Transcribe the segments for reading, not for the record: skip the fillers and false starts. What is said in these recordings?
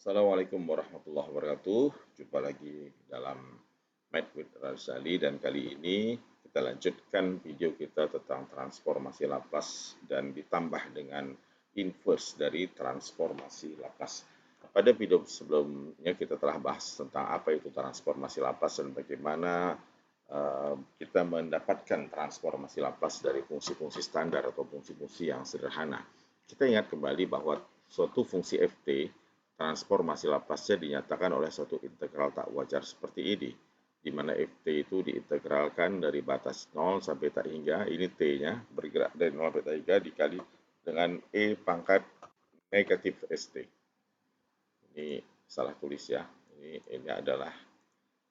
Assalamualaikum warahmatullahi wabarakatuh. Jumpa lagi dalam Math with Razali dan kali ini kita lanjutkan video kita tentang transformasi Laplace dan ditambah dengan inverse dari transformasi Laplace. Pada video sebelumnya kita telah bahas tentang apa itu transformasi Laplace dan bagaimana kita mendapatkan transformasi Laplace dari fungsi-fungsi standar atau fungsi-fungsi yang sederhana. Kita ingat kembali bahwa suatu fungsi ft transformasi Laplace-nya dinyatakan oleh suatu integral tak wajar seperti ini, di mana ft itu diintegralkan dari batas 0 sampai tak hingga, ini t-nya bergerak dari 0 sampai tak hingga dikali dengan e pangkat negatif st. Ini salah tulis ya, ini adalah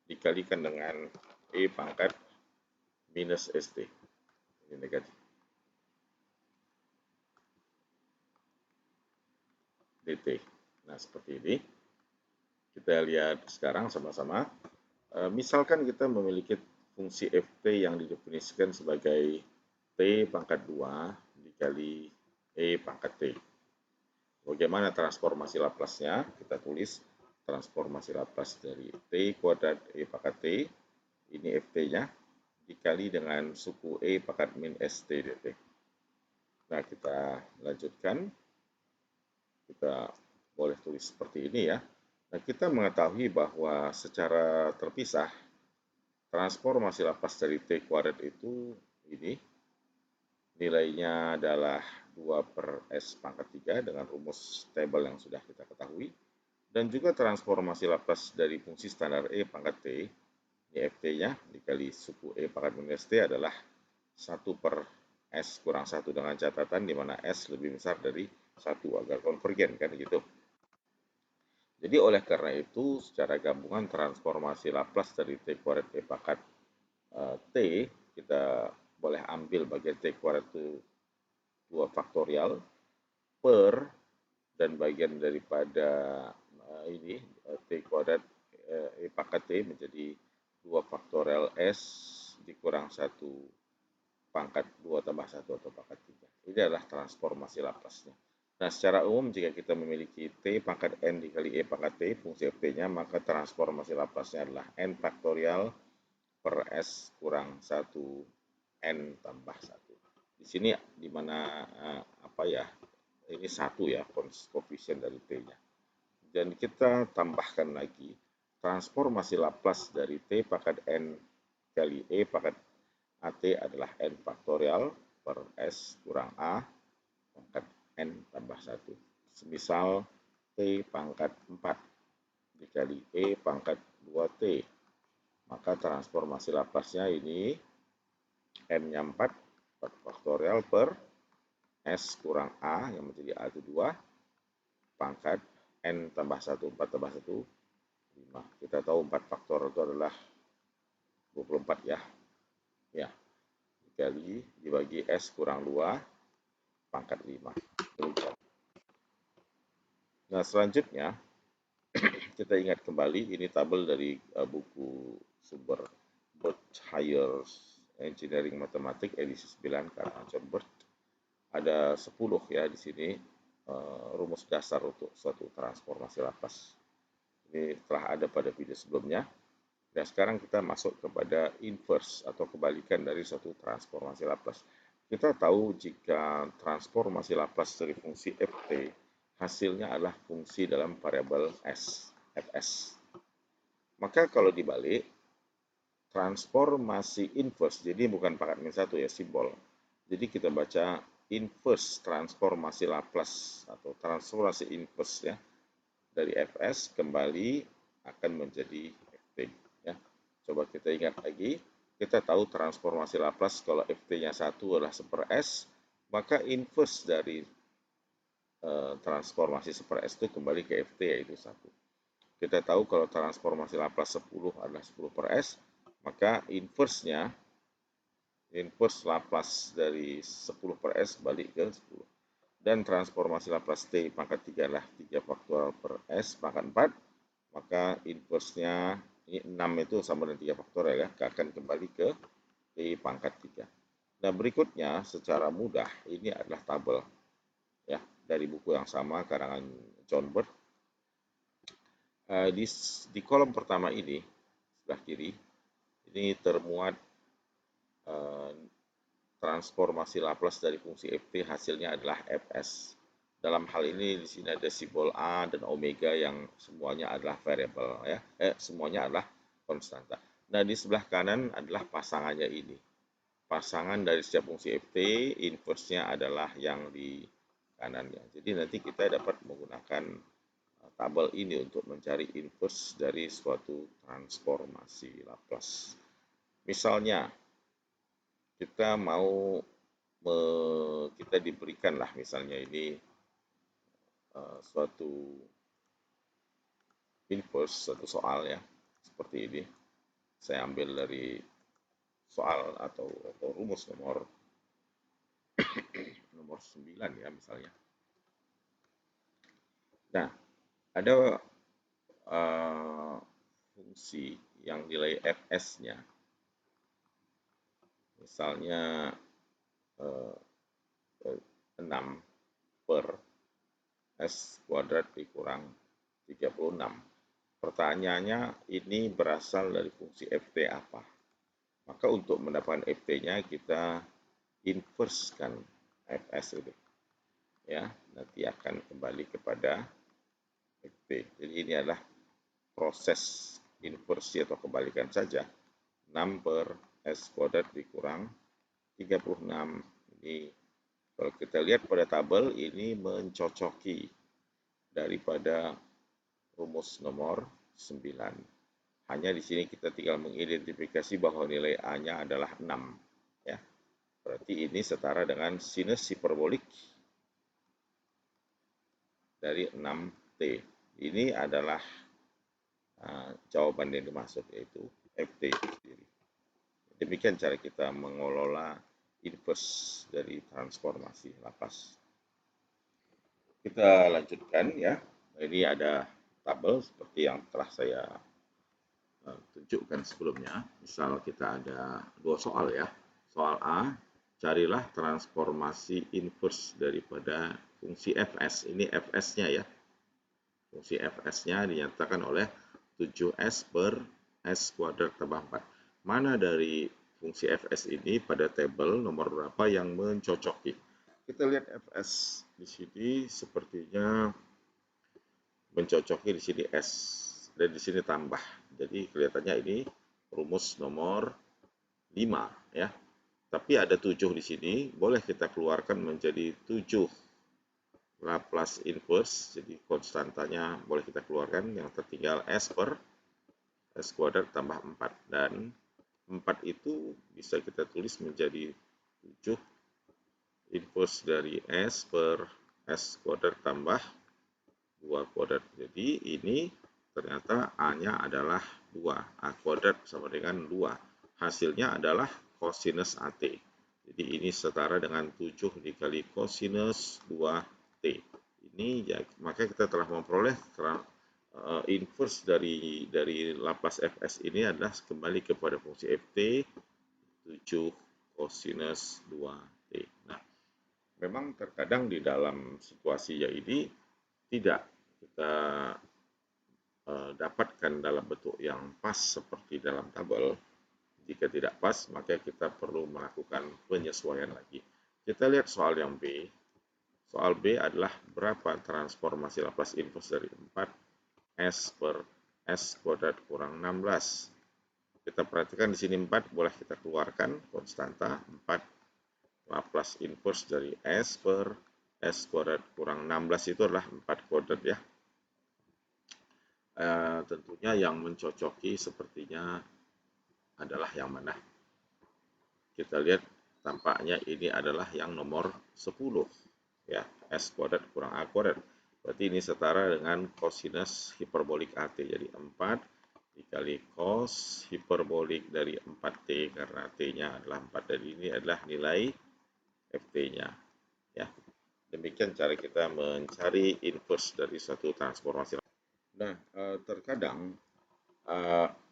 dikalikan dengan e pangkat minus st, ini negatif. dt. Nah, seperti ini. Kita lihat sekarang sama-sama. Misalkan kita memiliki fungsi ft yang didefinisikan sebagai t pangkat 2 dikali e pangkat t. Bagaimana transformasi Laplace-nya? Kita tulis transformasi Laplace dari t kuadrat e pangkat t, ini ft-nya, dikali dengan suku e pangkat min st dt. Nah, kita lanjutkan. Kita boleh tulis seperti ini ya. Nah, kita mengetahui bahwa secara terpisah transformasi Laplace dari t kuadrat itu ini nilainya adalah 2 per s pangkat 3 dengan rumus tabel yang sudah kita ketahui, dan juga transformasi Laplace dari fungsi standar e pangkat t, ini ft-nya dikali suku e pangkat minus t adalah 1 per s kurang 1 dengan catatan di mana s lebih besar dari 1 agar konvergen kan gitu. Jadi oleh karena itu secara gabungan transformasi Laplace dari t kuadrat e pangkat t kita boleh ambil bagian t kuadrat itu 2 faktorial per dan bagian daripada ini t kuadrat e pangkat t menjadi 2 faktorial s dikurang 1 pangkat 2 tambah 1 atau pangkat 3. Ini adalah transformasi Laplace-nya. Nah, secara umum jika kita memiliki t pangkat n dikali e pangkat t fungsi ft-nya, maka transformasi Laplace-nya adalah n faktorial per s kurang 1 n tambah 1. Di sini di mana apa ya? Ini 1 ya koefisien dari t-nya. Dan kita tambahkan lagi transformasi Laplace dari t pangkat n kali e pangkat at adalah n faktorial per s kurang a pangkat n tambah 1. Semisal t pangkat 4 dikali e pangkat 2t, maka transformasi Laplace-nya ini n-nya 4 faktorial per s kurang a yang menjadi a itu 2 pangkat n tambah 1, 4 tambah 1, 5. Kita tahu 4 faktor itu adalah 24 ya. Ya, dikali dibagi s kurang 2 pangkat 5. Nah, selanjutnya kita ingat kembali ini tabel dari buku sumber Birch Higher Engineering Mathematics edisi 9 karangan John Birch. Ada 10 ya di sini rumus dasar untuk suatu transformasi Laplace. Ini telah ada pada video sebelumnya. Dan sekarang kita masuk kepada inverse atau kebalikan dari suatu transformasi Laplace. Kita tahu jika transformasi Laplace dari fungsi ft hasilnya adalah fungsi dalam variabel s, fs. Maka kalau dibalik, transformasi inverse, jadi bukan pangkat min 1 ya, simbol. Jadi kita baca inverse transformasi Laplace atau transformasi inverse ya, dari fs kembali akan menjadi ft. Ya. Coba kita ingat lagi, kita tahu transformasi Laplace kalau ft-nya 1 adalah 1 per s, maka inverse dari transformasi 1 per s itu kembali ke ft yaitu 1. Kita tahu kalau transformasi Laplace 10 adalah 10 per s, maka inverse Laplace dari 10 per s balik ke 10. Dan transformasi Laplace t pangkat 3 adalah 3 faktorial per s pangkat 4, maka inverse-nya ini 6 itu sama dengan 3 faktorial ya, akan kembali ke t pangkat 3. Nah, berikutnya secara mudah ini adalah tabel ya dari buku yang sama karangan John Birch. Di kolom pertama ini, sebelah kiri, ini termuat eh, transformasi Laplace dari fungsi ft hasilnya adalah fs. Dalam hal ini di sini ada simbol a dan omega yang semuanya adalah variabel ya. Semuanya adalah konstanta. Nah, di sebelah kanan adalah pasangannya ini. Pasangan dari setiap fungsi ft, inverse-nya adalah yang di kanannya. Jadi nanti kita dapat menggunakan tabel ini untuk mencari inverse dari suatu transformasi Laplace. Misalnya, kita mau kita diberikan lah misalnya ini suatu inverse, suatu soal ya, seperti ini. Saya ambil dari soal atau rumus nomor 9 ya misalnya. Nah, ada fungsi yang nilai fs-nya misalnya 6 per s kuadrat dikurang 36. Pertanyaannya ini berasal dari fungsi ft apa? Maka untuk mendapatkan ft-nya kita inversekan fs itu. Ya, nanti akan kembali kepada ft. Jadi ini adalah proses inversi atau kebalikan saja. 6 per s kuadrat dikurang 36. Ini kalau kita lihat pada tabel ini mencocoki daripada rumus nomor 9. Hanya di sini kita tinggal mengidentifikasi bahwa nilai A-nya adalah 6. Ya. Berarti ini setara dengan sinus hiperbolik dari 6T. Ini adalah jawaban yang dimaksud, yaitu FT itu sendiri. Demikian cara kita mengelola inverse dari transformasi Laplace. Kita lanjutkan ya. Ini ada tabel seperti yang telah saya tunjukkan sebelumnya. Misal kita ada 2 soal ya. Soal A, carilah transformasi inverse daripada fungsi fs. Ini fs-nya ya. Fungsi fs-nya dinyatakan oleh 7s per s kuadrat tambah 4. Mana dari fungsi fs ini pada tabel nomor berapa yang mencocoki? Kita lihat fs di sini sepertinya mencocoki di sini s dan di sini tambah. Jadi kelihatannya ini rumus nomor 5 ya. Tapi ada 7 di sini, boleh kita keluarkan menjadi 7 Laplace inverse, jadi konstantanya boleh kita keluarkan, yang tertinggal S per S kuadrat tambah 4. Dan 4 itu bisa kita tulis menjadi 7 inverse dari S per S kuadrat tambah 2 kuadrat. Jadi ini ternyata A-nya adalah 2. A kuadrat sama dengan 2. Hasilnya adalah cosinus AT. Jadi ini setara dengan 7 dikali cosinus 2T. Ini ya, maka kita telah memperoleh inverse dari Laplace fs ini adalah kembali kepada fungsi ft 7 cosinus 2t. Nah, memang terkadang di dalam situasi ya ini tidak kita dapatkan dalam bentuk yang pas seperti dalam tabel. Jika tidak pas, maka kita perlu melakukan penyesuaian lagi. Kita lihat soal yang B. Soal B adalah berapa transformasi Laplace inverse dari 4 S per S kuadrat kurang 16. Kita perhatikan di sini 4, boleh kita keluarkan konstanta 4 Laplace inverse dari S per S kuadrat kurang 16 itu adalah 4 kuadrat ya. Tentunya yang mencocoki sepertinya adalah yang mana? Kita lihat tampaknya ini adalah yang nomor 10 ya, S kuadrat kurang A kuadrat. Berarti ini setara dengan cosinus hiperbolik AT. Jadi 4 dikali cos hiperbolik dari 4T karena T-nya adalah 4. Dan ini adalah nilai FT-nya. Ya. Demikian cara kita mencari inverse dari suatu transformasi. Nah, terkadang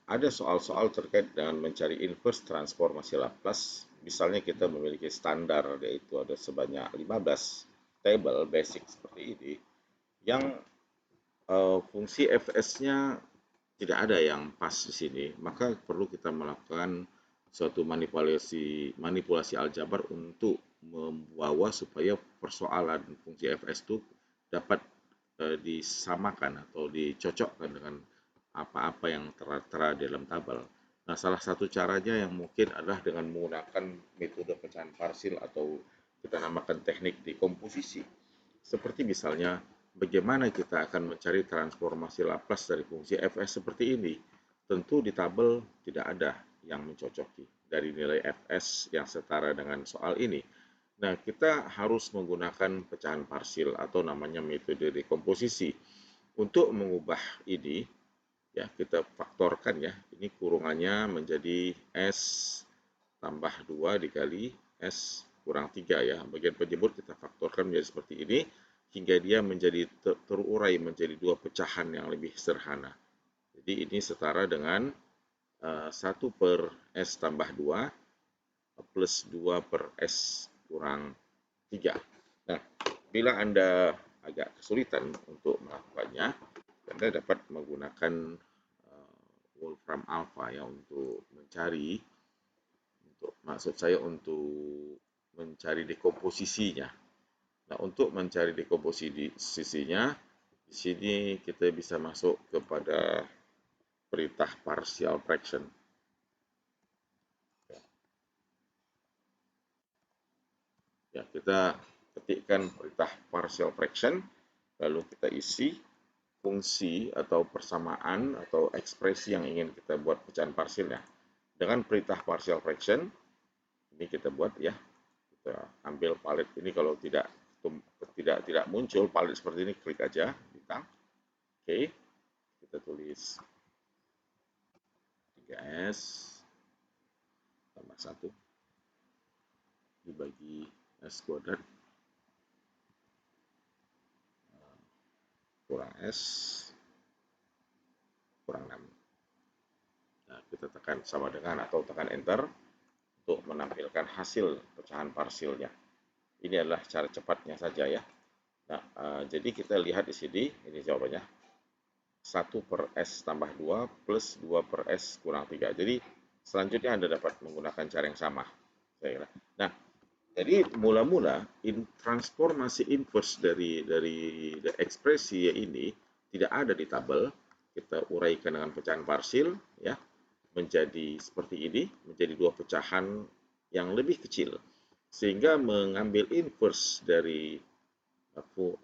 ada soal-soal terkait dengan mencari inverse transformasi Laplace. Misalnya kita memiliki standar, yaitu ada sebanyak 15 table basic seperti ini, yang fungsi fs-nya tidak ada yang pas di sini, maka perlu kita melakukan suatu manipulasi aljabar untuk membawa supaya persoalan fungsi fs itu dapat disamakan atau dicocokkan dengan apa-apa yang tertera di dalam tabel. Nah, salah satu caranya yang mungkin adalah dengan menggunakan metode pecahan parsil atau kita namakan teknik dekomposisi. Seperti misalnya, bagaimana kita akan mencari transformasi Laplace dari fungsi fs seperti ini. Tentu di tabel tidak ada yang mencocoki dari nilai fs yang setara dengan soal ini. Nah, kita harus menggunakan pecahan parsil atau namanya metode dekomposisi. Untuk mengubah ini, ya kita faktorkan ya. Ini kurungannya menjadi S tambah 2 dikali S kurang 3 ya. Bagian penjemur kita faktorkan menjadi seperti ini hingga dia menjadi terurai menjadi dua pecahan yang lebih sederhana. Jadi ini setara dengan 1 per S tambah 2 plus 2 per S kurang 3. Nah, bila Anda agak kesulitan untuk melakukannya, Anda dapat menggunakan Wolfram Alpha ya untuk mencari dekomposisinya. Nah, untuk mencari dekomposisinya, di sini kita bisa masuk kepada perintah partial fraction. Ya, kita ketikkan perintah partial fraction, lalu kita isi fungsi atau persamaan atau ekspresi yang ingin kita buat pecahan parsilnya. Dengan perintah partial fraction, ini kita buat ya, kita ambil palet ini. Kalau tidak muncul palet seperti ini, klik aja bintang. Oke, kita tulis 3S tambah 1 dibagi S kuadrat kurang S kurang 6. Nah, kita tekan sama dengan atau tekan enter untuk menampilkan hasil pecahan parsilnya. Ini adalah cara cepatnya saja ya. Nah, jadi kita lihat di sini, ini jawabannya. 1 per S tambah 2 plus 2 per S kurang 3. Jadi, selanjutnya Anda dapat menggunakan cara yang sama. Nah, jadi mula-mula transformasi inverse dari ekspresi ini tidak ada di tabel. Kita uraikan dengan pecahan parsil ya, menjadi seperti ini, menjadi dua pecahan yang lebih kecil. Sehingga mengambil inverse dari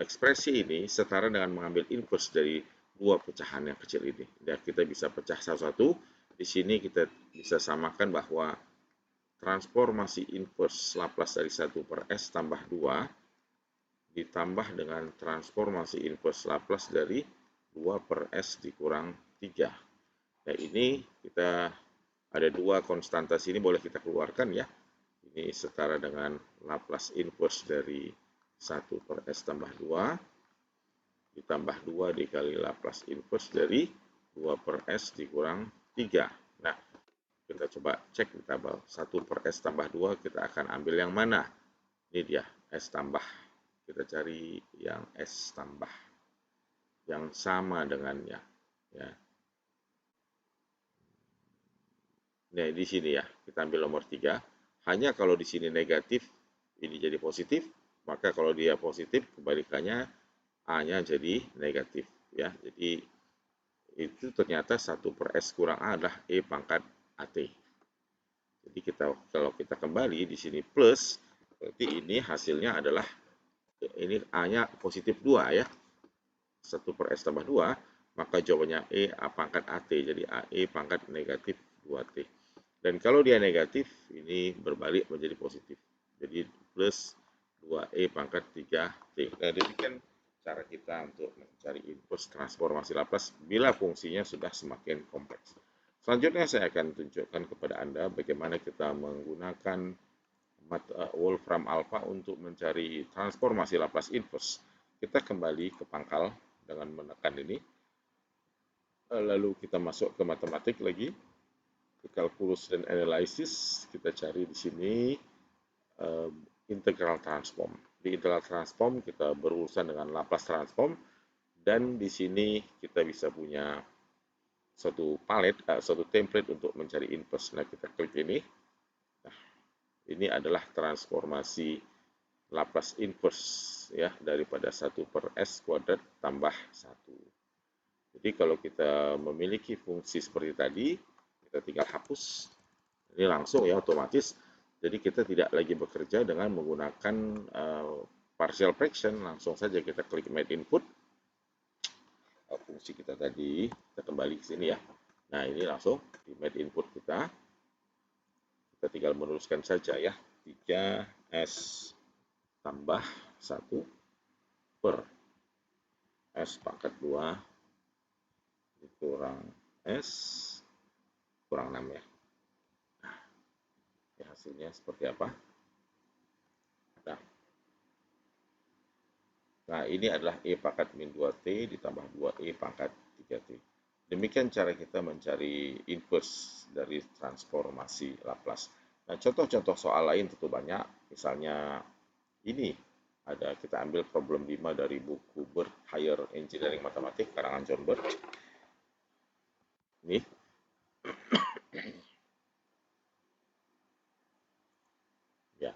ekspresi ini setara dengan mengambil inverse dari dua pecahan yang kecil ini. Dan kita bisa pecah satu-satu. Di sini kita bisa samakan bahwa transformasi inverse Laplace dari 1 per S tambah 2 ditambah dengan transformasi inverse Laplace dari 2 per S dikurang 3. Nah, ini kita ada dua konstanta sini, boleh kita keluarkan ya. Ini setara dengan Laplace inverse dari 1 per S tambah 2 ditambah 2 dikali Laplace inverse dari 2 per S dikurang 3. Nah, kita coba cek di tabel. 1 per S tambah 2 kita akan ambil yang mana? Ini dia, S tambah. Kita cari yang S tambah. Yang sama dengannya. Ya. Nah, di sini ya, kita ambil nomor 3. Hanya kalau di sini negatif, ini jadi positif. Maka kalau dia positif, kebalikannya A-nya jadi negatif. Ya, jadi itu ternyata 1 per S kurang A adalah E pangkat AT. Jadi kalau kita kembali di sini plus, berarti ini hasilnya adalah ini A-nya positif 2 ya. 1 per S tambah 2, maka jawabannya E A pangkat AT. Jadi AE pangkat negatif 2T. Dan kalau dia negatif, ini berbalik menjadi positif. Jadi plus 2E pangkat 3T. Nah, demikian cara kita untuk mencari inverse transformasi Laplace bila fungsinya sudah semakin kompleks. Selanjutnya saya akan tunjukkan kepada Anda bagaimana kita menggunakan Wolfram Alpha untuk mencari transformasi Laplace inverse. Kita kembali ke pangkal dengan menekan ini. Lalu kita masuk ke matematik lagi, ke kalkulus dan analisis. Kita cari di sini integral transform. Di integral transform kita berurusan dengan Laplace transform Dan di sini kita bisa punya suatu suatu template untuk mencari inverse. Nah, kita klik ini. Nah, ini adalah transformasi Laplace inverse ya, daripada 1/s² tambah 1. Jadi kalau kita memiliki fungsi seperti tadi, kita tinggal hapus. Ini langsung ya, otomatis. Jadi kita tidak lagi bekerja dengan menggunakan partial fraction. Langsung saja kita klik made input. Fungsi kita tadi, kita kembali ke sini ya. Nah, ini langsung di made input kita. Kita tinggal meneruskan saja ya. 3s tambah 1 per s pangkat 2 dikurang s kurang 6 ya. Ya, hasilnya seperti apa? Nah, ini adalah E pangkat min 2T ditambah 2E pangkat 3T. Demikian cara kita mencari inverse dari transformasi Laplace. Nah, contoh-contoh soal lain tentu banyak. Misalnya ini ada, kita ambil problem 5 dari buku Bird Higher Engineering Mathematics karangan John Bird. Ini ya,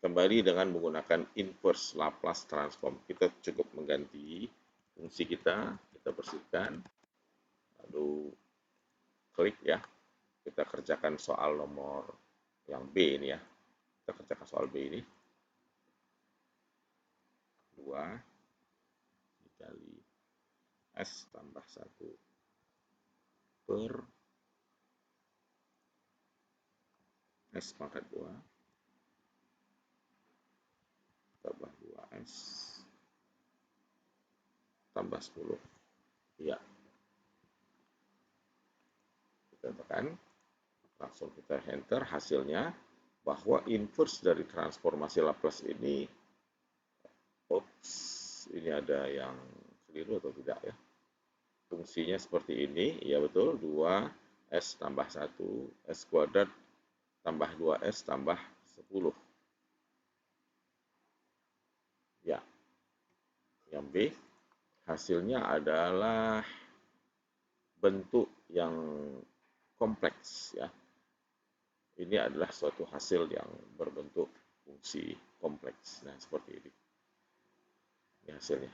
kembali dengan menggunakan inverse Laplace transform. Kita cukup mengganti fungsi kita bersihkan, lalu klik ya. Kita kerjakan soal nomor yang B ini ya. Kita kerjakan soal B ini. 2 dikali S tambah 1 per S pangkat 2 tambah 2S tambah 10. Ya. Kita tekan. Langsung kita enter hasilnya bahwa inverse dari transformasi Laplace ini, ini ada yang keliru atau tidak ya. Fungsinya seperti ini, ya betul, 2S tambah 1, S kuadrat tambah 2S tambah 10. Ya, yang B, hasilnya adalah bentuk yang kompleks ya. Ini adalah suatu hasil yang berbentuk fungsi kompleks. Nah, seperti ini. Ini hasilnya.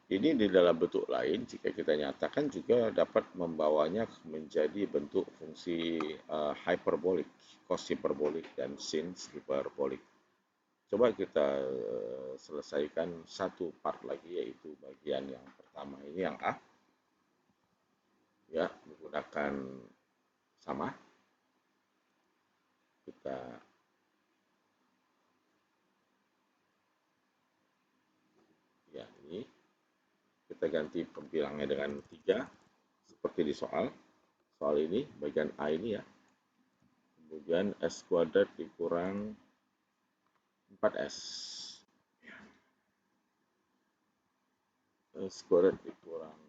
Ini di dalam bentuk lain, jika kita nyatakan juga dapat membawanya menjadi bentuk fungsi hyperbolik, cos hiperbolik, dan sin hiperbolik. Coba kita selesaikan satu part lagi, yaitu bagian yang pertama ini, yang A. Ya, menggunakan sama. Kita ya, ini kita ganti pembilangnya dengan 3 seperti di soal ini, bagian A ini ya. Kemudian S kuadrat dikurang 4S. S kuadrat dikurang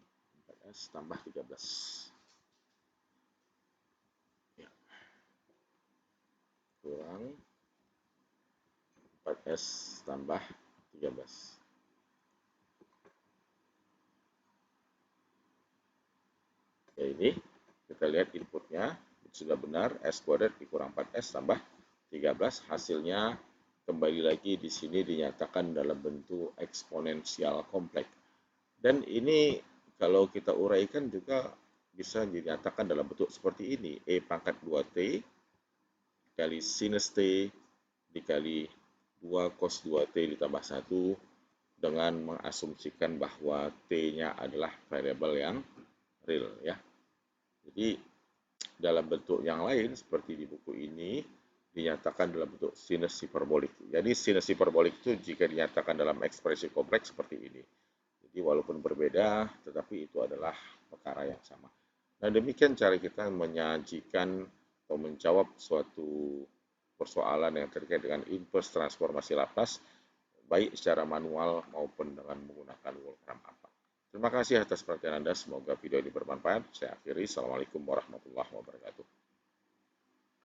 4S tambah 13. Ya. Kurang 4S tambah 13. Ya, ini kita lihat inputnya sudah benar, S kuadrat dikurang 4S tambah 13. Hasilnya kembali lagi di sini dinyatakan dalam bentuk eksponensial kompleks. Dan ini kalau kita uraikan juga bisa dinyatakan dalam bentuk seperti ini. E pangkat 2T dikali sinus T dikali 2 cos 2T ditambah 1 dengan mengasumsikan bahwa T-nya adalah variabel yang real ya. Jadi dalam bentuk yang lain seperti di buku ini dinyatakan dalam bentuk sinus hiperbolik. Jadi sinus hiperbolik itu jika dinyatakan dalam ekspresi kompleks seperti ini. Jadi walaupun berbeda, tetapi itu adalah perkara yang sama. Nah, demikian cara kita menyajikan atau menjawab suatu persoalan yang terkait dengan inverse transformasi Laplace, baik secara manual maupun dengan menggunakan Wolfram Alpha. Terima kasih atas perhatian Anda. Semoga video ini bermanfaat. Saya akhiri. Assalamualaikum warahmatullahi wabarakatuh.